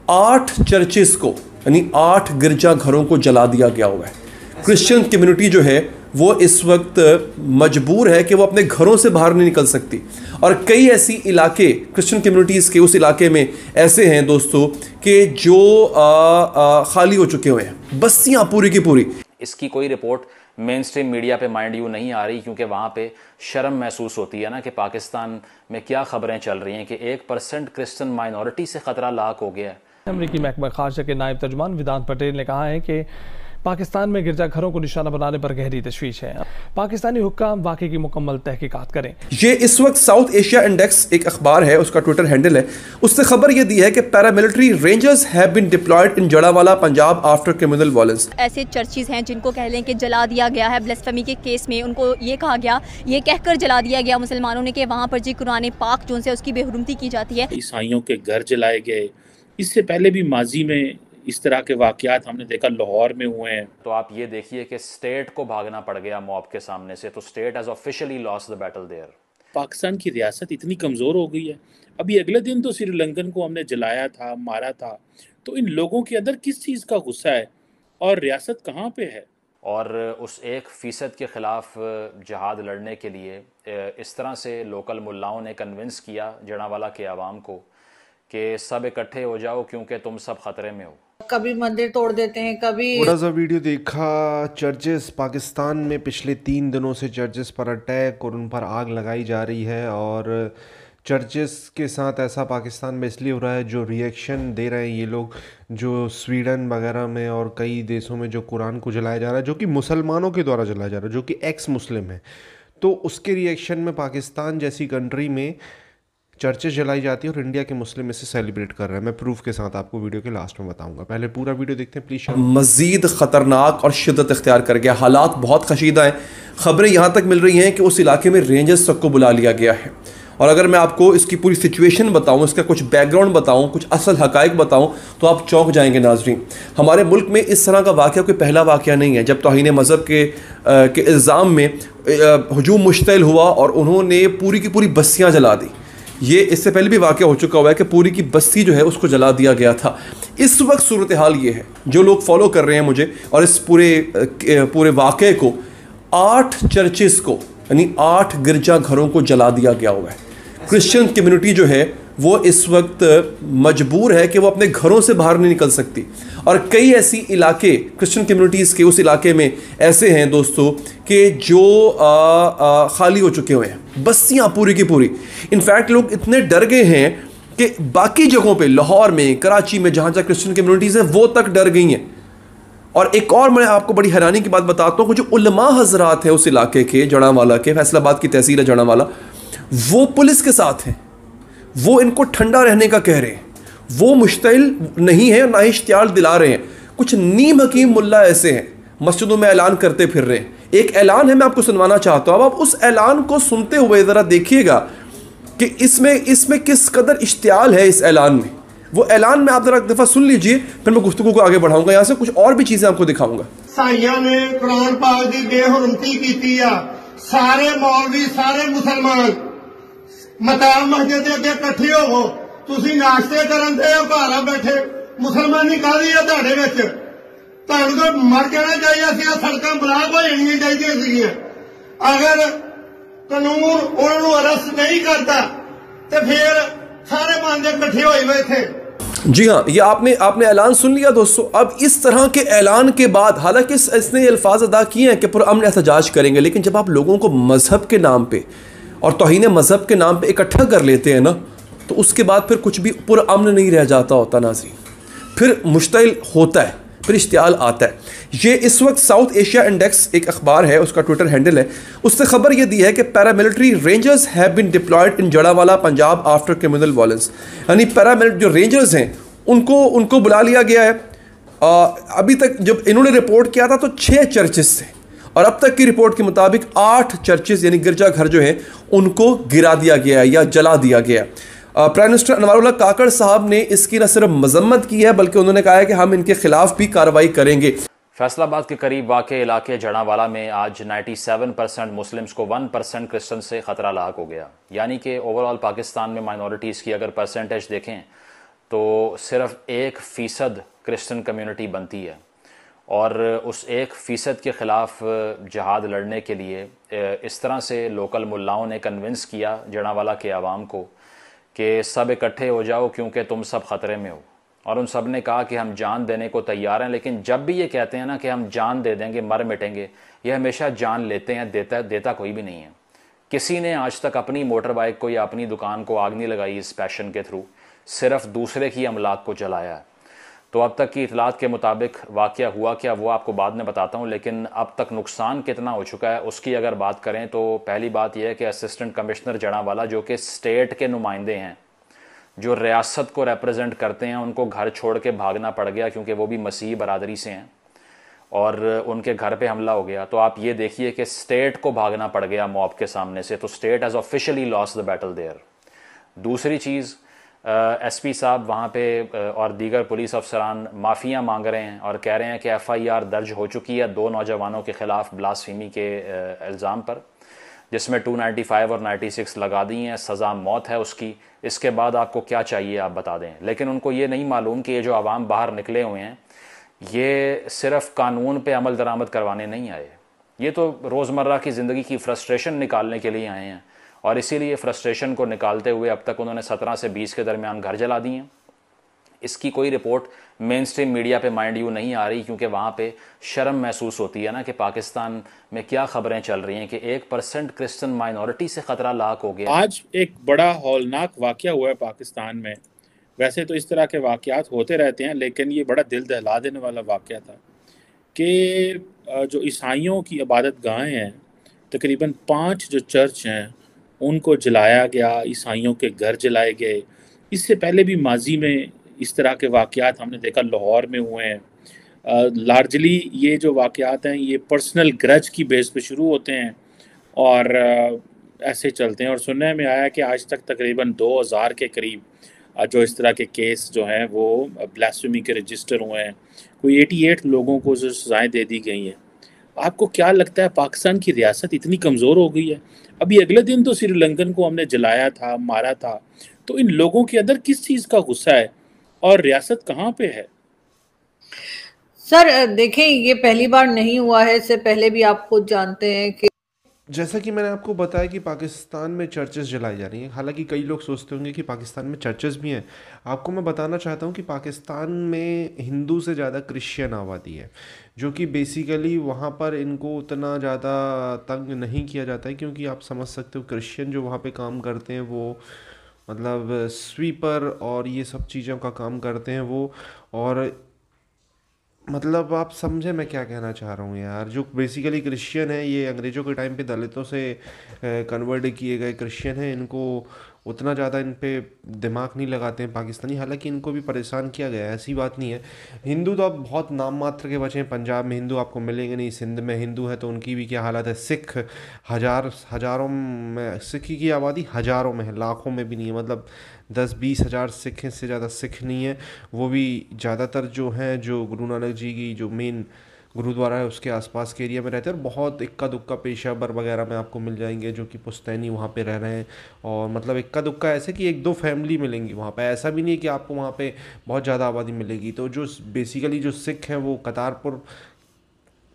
8 churches को यानी 8 गिरजाघरों को जला दिया गया हुआ है। क्रिश्चियन कम्युनिटी जो है वो इस वक्त मजबूर है कि वो अपने घरों से बाहर नहीं निकल सकती, और कई ऐसी इलाके क्रिश्चियन कम्युनिटीज़ के उस इलाके में ऐसे हैं दोस्तों कि जो खाली हो चुके हुए हैं, बस्तियां पूरी की पूरी। इसकी कोई रिपोर्ट मेन स्ट्रीम मीडिया पे माइंड यू नहीं आ रही, क्योंकि वहाँ पे शर्म महसूस होती है ना कि पाकिस्तान में क्या खबरें चल रही हैं कि 1% क्रिश्चियन माइनॉरिटी से ख़तरा लाक हो गया है। अमरीकी महकमा खारजा के नायब तर्जुमान वेदांत पटेल ने कहा है कि पाकिस्तान में गिरजाघरों को निशाना बनाने पर गहरी तशवीश है। पाकिस्तानी हुक्काम वाक़े की मुकम्मल तहकीकात करें। ये इस वक्त साउथ एशिया इंडेक्स एक अखबार है, उसका ट्विटर हैंडल है, उससे खबर ये दी है कि paramilitary rangers have been deployed in Jaranwala Punjab after criminal violence. ऐसे चर्चेज हैं जिनको कह लें कि जला दिया गया है, ब्लेस्फेमी के केस में उनको ये कहा गया, ये कहकर जला दिया गया मुसलमानों ने कि वहाँ पर जी कुरान पाक जो है उसकी बेहुरमती की जाती है। ईसाइयों के घर जलाए गए, इससे पहले भी माजी में इस तरह के वाक़यात हमने देखा, लाहौर में हुए हैं। तो आप ये देखिए कि स्टेट को भागना पड़ गया मॉब के सामने से, तो state has officially lost the battle there. Pakistan की रियासत इतनी कमज़ोर हो गई है। अभी अगले दिन तो श्रीलंकन को हमने जलाया था, मारा था, तो इन लोगों के अंदर किस चीज़ का गुस्सा है और रियासत कहाँ पे है? और उस 1% के ख़िलाफ़ जहाद लड़ने के लिए इस तरह से लोकल मुल्लाओं ने कन्विंस किया जड़ावाला के आवाम को कि सब इकट्ठे हो जाओ क्योंकि तुम सब ख़तरे में हो। कभी मंदिर तोड़ देते हैं, कभी थोड़ा सा वीडियो देखा। चर्चेस पाकिस्तान में पिछले 3 दिनों से चर्चेस पर अटैक और उन पर आग लगाई जा रही है, और चर्चेस के साथ ऐसा पाकिस्तान में इसलिए हो रहा है, जो रिएक्शन दे रहे हैं ये लोग, जो स्वीडन वगैरह में और कई देशों में जो कुरान को जलाया जा रहा है, जो कि मुसलमानों के द्वारा जलाया जा रहा है, जो कि एक्स मुस्लिम है, तो उसके रिएक्शन में पाकिस्तान जैसी कंट्री में चर्चेस जलाई जाती है और इंडिया के मुस्लिम इसे सेलिब्रेट कर रहे हैं। मैं प्रूफ के साथ आपको वीडियो के लास्ट में बताऊंगा। पहले पूरा वीडियो देखते हैं प्लीज। मजीद ख़तरनाक और शिद्दत इख्तियार कर गया, हालात बहुत कशीदा हैं। खबरें यहाँ तक मिल रही हैं कि उस इलाके में रेंजर्स तक को बुला लिया गया है, और अगर मैं आपको इसकी पूरी सिचुएशन बताऊँ, इसका कुछ बैकग्राउंड बताऊँ, कुछ असल हकायक बताऊँ तो आप चौंक जाएंगे नाजरीन। हमारे मुल्क में इस तरह का वाक़या कोई पहला वाक़या नहीं है जब तौहीन मज़हब के इल्ज़ाम में हजूम मुश्तइल हुआ और उन्होंने पूरी की पूरी बस्तियाँ जला दी। ये इससे पहले भी वाक़या हो चुका हुआ है कि पूरी की बस्ती जो है उसको जला दिया गया था। इस वक्त सूरत हाल ये है, जो लोग फॉलो कर रहे हैं मुझे और इस पूरे वाक़े को, 8 चर्चेस को यानी 8 गिरजाघरों को जला दिया गया हुआ है। क्रिश्चियन कम्युनिटी जो है वो इस वक्त मजबूर है कि वो अपने घरों से बाहर नहीं निकल सकती, और कई ऐसी इलाके क्रिश्चियन कम्युनिटीज़ के उस इलाके में ऐसे हैं दोस्तों कि जो खाली हो चुके हुए हैं, बस्तियां पूरी की पूरी। इनफैक्ट लोग इतने डर गए हैं कि बाकी जगहों पे, लाहौर में, कराची में, जहाँ जहाँ क्रिश्चियन कम्युनिटीज़ हैं वो तक डर गई हैं। और एक और मैं आपको बड़ी हैरानी की बात बताता हूँ, जो उलमा हजरात हैं उस इलाके के, जड़ावाला के, फैसलाबाद की तहसील है जड़ावाला, वो पुलिस के साथ हैं, वो इनको ठंडा रहने का कह रहे हैं, वो मुश्तिल नहीं है, ना ही इश्तियाल दिला रहे हैं। कुछ नीम हकीम मुल्ला ऐसे हैं मस्जिदों में ऐलान करते फिर रहे हैं। एक ऐलान है, मैं आपको सुनवाना चाहता हूँ, अब आप उस ऐलान को सुनते हुए ज़रा देखिएगा कि इसमें किस कदर इश्तियाल है इस ऐलान में। वो ऐलान में आप ज़रा एक दफ़ा सुन लीजिए, फिर मैं गुफ्तगू को आगे बढ़ाऊंगा। यहाँ से कुछ और भी चीज़ें आपको दिखाऊंगा। साइया ने कुरान पाक की बेहुरमती की, सारे मौलवी, सारे मुसलमान मताब मस्जिद के अगे इकट्ठे होवो, तुसी नाश्ते करन दे हो, घर बैठे मुसलमानी काहदी है तुहाडे विच? तुहानू तो मर जाना चाहिए सी, सड़कां ब्लॉक हो जानियां चाहिए सी। अगर कानून उन्होंने अरेस्ट नहीं करता तो फिर सारे बंदे इकट्ठे होए हुए थे। जी हाँ, ये आपने ऐलान सुन लिया दोस्तों। अब इस तरह के ऐलान के बाद, हालांकि इसने अल्फाज अदा किए हैं कि पुरअमन एहतजाज करेंगे, लेकिन जब आप लोगों को मजहब के नाम पे और तौहीन मजहब के नाम पे इकट्ठा कर लेते हैं ना, तो उसके बाद फिर कुछ भी पुरअमन नहीं रह जाता होता नाज़रीन, फिर मुश्तिल होता है, फिर इश्तियाल आता है। ये इस वक्त साउथ एशिया इंडेक्स एक अखबार है, उसका ट्विटर हैंडल है, उससे खबर ये दी है कि paramilitary rangers have been deployed in Jaranwala Punjab after criminal violence. यानी पैरामिलिट्री जो रेंजर्स हैं उनको बुला लिया गया है। अभी तक जब इन्होंने रिपोर्ट किया था तो 6 चर्चेस थे, और अब तक की रिपोर्ट के मुताबिक 8 चर्चेस यानी गिरजाघर जो है उनको गिरा दिया गया है या जला दिया गया है। प्राइम मिनिस्टर अनवारुल्लाह काकड़ साहब ने इसकी न सिर्फ मजम्मत की है, बल्कि उन्होंने कहा है कि हम इनके खिलाफ भी कार्रवाई करेंगे। फैसलाबाद के करीब वाक़े इलाके जड़ावाला में आज 97% मुस्लिम्स को 1% क्रिश्चियन से ख़तरा लाक हो गया। यानी कि ओवरऑल पाकिस्तान में माइनॉरिटीज़ की अगर परसेंटेज देखें तो सिर्फ 1% क्रिश्चियन कम्युनिटी बनती है, और उस 1% के ख़िलाफ़ जहाद लड़ने के लिए इस तरह से लोकल मुल्लाओं ने कन्विंस किया जड़ावाला के आवाम को कि सब इकट्ठे हो जाओ क्योंकि तुम सब ख़तरे में हो। और उन सब ने कहा कि हम जान देने को तैयार हैं, लेकिन जब भी ये कहते हैं ना कि हम जान दे देंगे, मर मिटेंगे, ये हमेशा जान लेते हैं, देता कोई भी नहीं है। किसी ने आज तक अपनी मोटर बाइक को या अपनी दुकान को आग नहीं लगाई इस पैशन के थ्रू, सिर्फ दूसरे की अमलाक को जलाया है। तो अब तक की इतलात के मुताबिक वाक़या हुआ क्या वो आपको बाद में बताता हूँ, लेकिन अब तक नुकसान कितना हो चुका है उसकी अगर बात करें तो पहली बात यह है कि असिस्टेंट कमिश्नर जड़ावाला, जो कि स्टेट के नुमाइंदे हैं, जो रियासत को रिप्रेजेंट करते हैं, उनको घर छोड़ के भागना पड़ गया क्योंकि वो भी मसीही बरादरी से हैं और उनके घर पे हमला हो गया। तो आप ये देखिए कि स्टेट को भागना पड़ गया मॉब के सामने से, तो state has officially lost the battle there. दूसरी चीज़, एसपी साहब वहाँ पे और दीगर पुलिस अफसरान माफ़ियाँ मांग रहे हैं और कह रहे हैं कि एफआईआर दर्ज हो चुकी है 2 नौजवानों के ख़िलाफ़ ब्लास्फेमी के इल्ज़ाम पर, जिसमें 295 और 96 लगा दी हैं, सज़ा मौत है उसकी। इसके बाद आपको क्या चाहिए आप बता दें। लेकिन उनको ये नहीं मालूम कि ये जो आवाम बाहर निकले हुए हैं ये सिर्फ़ कानून पे अमल दरामद करवाने नहीं आए, ये तो रोज़मर्रा की ज़िंदगी की फ्रस्ट्रेशन निकालने के लिए आए हैं। और इसीलिए फ्रस्ट्रेशन को निकालते हुए अब तक उन्होंने 17 से 20 के दरमियान घर जला दिए हैं। इसकी कोई रिपोर्ट मेन स्ट्रीम मीडिया पे माइंड यू नहीं आ रही, क्योंकि वहाँ पे शर्म महसूस होती है ना कि पाकिस्तान में क्या खबरें चल रही हैं कि 1% क्रिश्चियन माइनॉरिटी से ख़तरा लाक हो गया। आज एक बड़ा हौलनाक वाक़या हुआ है पाकिस्तान में। वैसे तो इस तरह के वाक़यात होते रहते हैं, लेकिन ये बड़ा दिल दहला देने वाला वाक़या था कि जो ईसाइयों की इबादत गाहें हैं, तकरीबन 5 जो चर्च हैं उनको जलाया गया, ईसाइयों के घर जलाए गए। इससे पहले भी माजी में इस तरह के वाक़यात हमने देखा, लाहौर में हुए हैं। लार्जली ये जो वाक़यात हैं ये पर्सनल ग्रज की बेस पे शुरू होते हैं और ऐसे चलते हैं। और सुनने में आया कि आज तक तकरीबन 2000 के करीब जो इस तरह के केस जो हैं वो ब्लास्फेमी के रजिस्टर हुए हैं। कोई 88 लोगों को जो सज़ाएँ दे दी गई हैं। आपको क्या लगता है पाकिस्तान की रियासत इतनी कमज़ोर हो गई है? अभी अगले दिन तो श्रीलंकन को हमने जलाया था, मारा था, तो इन लोगों के अंदर किस चीज़ का गुस्सा है और रियासत कहाँ पे है? सर देखें, ये पहली बार नहीं हुआ है, इससे पहले भी आप खुद जानते हैं कि जैसा कि मैंने आपको बताया कि पाकिस्तान में चर्चेस जलाई जा रही हैं। हालांकि कई लोग सोचते होंगे कि पाकिस्तान में चर्चेस भी हैं। आपको मैं बताना चाहता हूं कि पाकिस्तान में हिंदू से ज़्यादा क्रिश्चियन आबादी है, जो कि बेसिकली वहाँ पर इनको उतना ज़्यादा तंग नहीं किया जाता है, क्योंकि आप समझ सकते हो क्रिश्चियन जो वहाँ पे काम करते हैं वो मतलब स्वीपर और ये सब चीज़ों का काम करते हैं वो। और मतलब आप समझे मैं क्या कहना चाह रहा हूँ यार, जो बेसिकली क्रिश्चियन है ये अंग्रेज़ों के टाइम पे दलितों से कन्वर्ट किए गए क्रिश्चियन हैं। इनको उतना ज़्यादा इन पे दिमाग नहीं लगाते हैं पाकिस्तानी, हालांकि इनको भी परेशान किया गया है, ऐसी बात नहीं है। हिंदू तो अब बहुत नाम मात्र के बचे हैं। पंजाब में हिंदू आपको मिलेंगे नहीं, सिंध में हिंदू है तो उनकी भी क्या हालत है। सिख हज़ारों में, सिख की आबादी हज़ारों में है, लाखों में भी नहीं है। मतलब 10-20 हज़ार सिख से ज़्यादा सिख नहीं है। वो भी ज़्यादातर जो हैं जो गुरु नानक जी की जो मेन गुरुद्वारा है उसके आसपास के एरिया में रहते हैं। और बहुत इक्का दुक्का पेशावर वगैरह में आपको मिल जाएंगे जो कि पुश्तैनी वहाँ पे रह रहे हैं। और मतलब इक्का दुक्का ऐसे कि 1-2 फैमिली मिलेंगी वहाँ पे, ऐसा भी नहीं है कि आपको वहाँ पे बहुत ज़्यादा आबादी मिलेगी। तो जो बेसिकली जो सिख हैं वो करतारपुर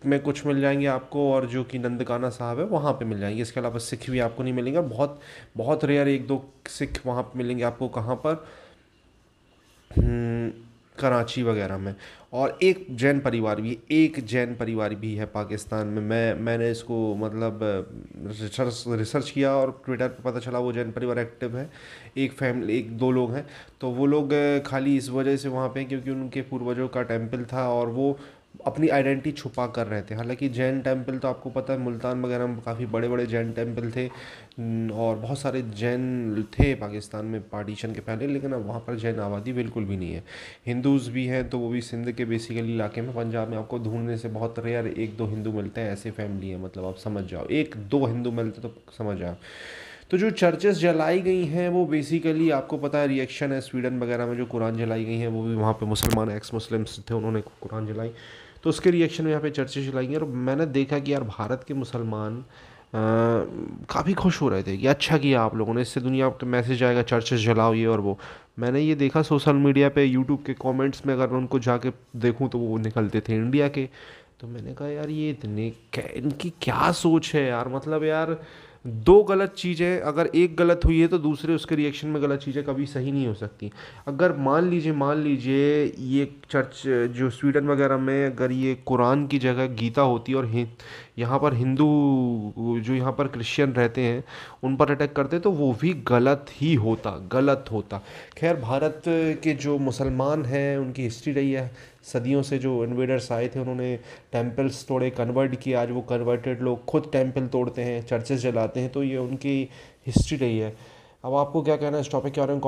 में कुछ मिल जाएंगे आपको, और जो कि नंदकाना साहब है वहाँ पे मिल जाएंगे। इसके अलावा सिख भी आपको नहीं मिलेंगे। बहुत बहुत रेयर 1-2 सिख वहाँ पे मिलेंगे आपको। कहाँ पर? कराची वगैरह में। और एक जैन परिवार भी है पाकिस्तान में। मैंने इसको मतलब रिसर्च किया और ट्विटर पर पता चला वो जैन परिवार एक्टिव है। एक फैमिली 1-2 लोग हैं, तो वो लोग खाली इस वजह से वहाँ पे क्योंकि उनके पूर्वजों का टेम्पल था और वो अपनी आइडेंटिटी छुपा कर रहे थे। हालांकि जैन टेम्पल तो आपको पता है मुल्तान वगैरह में काफ़ी बड़े बड़े जैन टेम्पल थे और बहुत सारे जैन थे पाकिस्तान में पार्टीशन के पहले, लेकिन अब वहाँ पर जैन आबादी बिल्कुल भी नहीं है। हिंदूज़ भी हैं तो वो भी सिंध के बेसिकली इलाके में। पंजाब में आपको ढूंढने से बहुत रेयर 1-2 हिंदू मिलते हैं, ऐसे फैमिली है। मतलब आप समझ जाओ 1-2 हिंदू मिलते तो समझ जाओ। तो जो चर्चेस जलाई गई हैं वो बेसिकली आपको पता है रिएक्शन है। स्वीडन वगैरह में जो कुरान जलाई गई हैं वो भी वहाँ पे मुसलमान एक्स मुस्लिम्स थे, उन्होंने कुरान जलाई, तो उसके रिएक्शन में यहाँ पे चर्चें जलाई गई। और मैंने देखा कि यार भारत के मुसलमान काफ़ी खुश हो रहे थे कि अच्छा किया आप लोगों ने, इससे दुनिया को मैसेज आएगा चर्चेस जलाओ ये और वो। मैंने ये देखा सोशल मीडिया पे, यूट्यूब के कमेंट्स में अगर मैं उनको जाके देखूं तो वो निकलते थे इंडिया के। तो मैंने कहा यार ये इतने इनकी क्या सोच है यार, मतलब यार दो गलत चीज़ें अगर एक गलत हुई है तो दूसरे उसके रिएक्शन में गलत चीज़ें कभी सही नहीं हो सकती। अगर मान लीजिए ये चर्च जो स्वीडन वगैरह में अगर ये कुरान की जगह गीता होती और यहाँ पर हिंदू जो यहाँ पर क्रिश्चियन रहते हैं उन पर अटैक करते तो वो भी गलत ही होता, गलत होता। खैर भारत के जो मुसलमान हैं उनकी हिस्ट्री रही है सदियों से, जो इन्वेडर्स आए थे उन्होंने टेम्पल्स तोड़े, कन्वर्ट किए, आज वो कन्वर्टेड लोग खुद टेम्पल तोड़ते हैं, चर्चेस जलाते हैं, तो ये उनकी हिस्ट्री रही है। अब आपको क्या कहना है इस टॉपिक के बारे में?